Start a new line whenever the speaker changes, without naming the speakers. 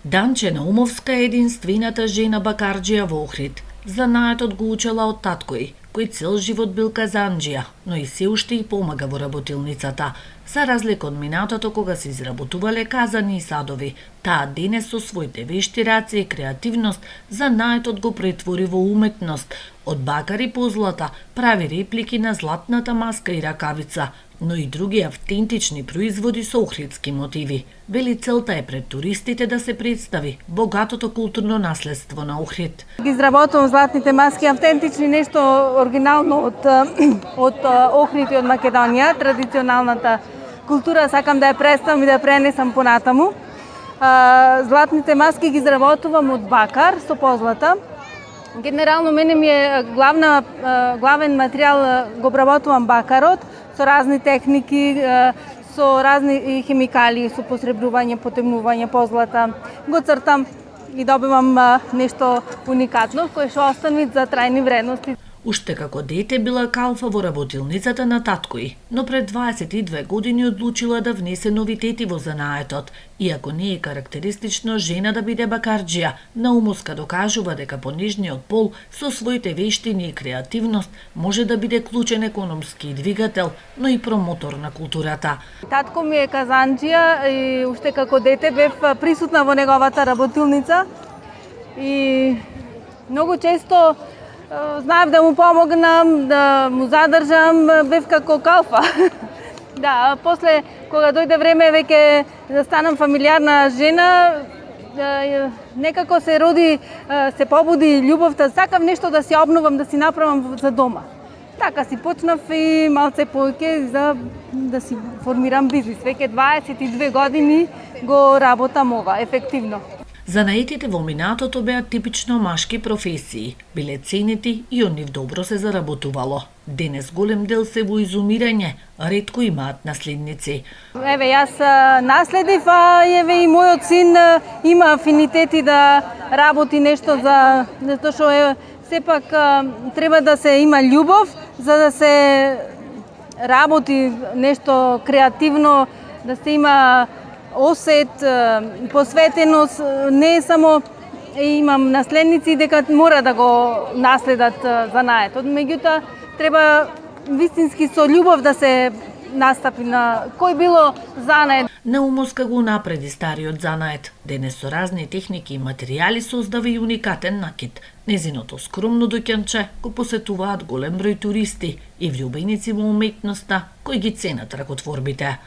Данче Наумовска е единствената жена бакарџија во Охрид. Занаетот го учела од таткој, кој цел живот бил казанџија, но и се уште и помага во работилницата. За разлика од минатото кога се изработувале казани и садови, таа денес со своите вешти раце и креативност занаетот го претвори во уметност. Од бакари по злата прави реплики на златната маска и ракавица, но и други автентични производи со охридски мотиви. Вели целта е пред туристите да се представи богатото културно наследство на Охрид.
Ги изработувам златните маски, автентични, нешто оригинално од Охрид и од Македонија, традиционалната култура, сакам да ја представам и да ја пренесам понатаму. Златните маски ги изработувам од бакар со позлата. Генерално мене ми е главен материјал, го обработувам бакарот со разни техники, со разни хемикали, со посребрување, потемнување, позлата. Го цртам и добивам нешто уникатно кое што останува за трајни вредности.
Уште како дете била калфа во работилницата на таткој, но пред 22 години одлучила да внесе новитети во занаетот. Иако не е карактеристично жена да биде бакарџија, Наумовска докажува дека понижниот пол со своите вештини и креативност може да биде клучен економски двигател, но и промотор на културата.
Татко ми е казанџија и уште како дете бев присутна во неговата работилница и многу често знаев да му помогнам, да му задржам, бев како калфа. Да, после кога дојде време веќе да станам фамилиарна жена, некако се роди, се побуди љубовта, сакам нешто да си обновам, да си направам за дома. Така си почнав и малце повеќе за да си формирам бизнис. Веќе 22 години го работам ова, ефективно.
Занаетите во минатото беа типично машки професии, биле ценети и од нив добро се заработувало. Денес голем дел се во изумирање, ретко имаат наследници.
Еве, јас наследив, а еве и мојот син има афинитети да работи нешто затоа што сепак треба да се има љубов за да се работи нешто креативно, да се има осет, посветеност, не е само имам наследници дека мора да го наследат занаетот, меѓутоа треба вистински со љубов да се настапи на кој било занает.
Наумовска го напреди стариот занает. Денес со разни техники и материјали создава и уникатен накид. Незиното скромно доќанче го посетуваат голем број туристи и влюбеници во уметноста кои ги ценат ракотворбите.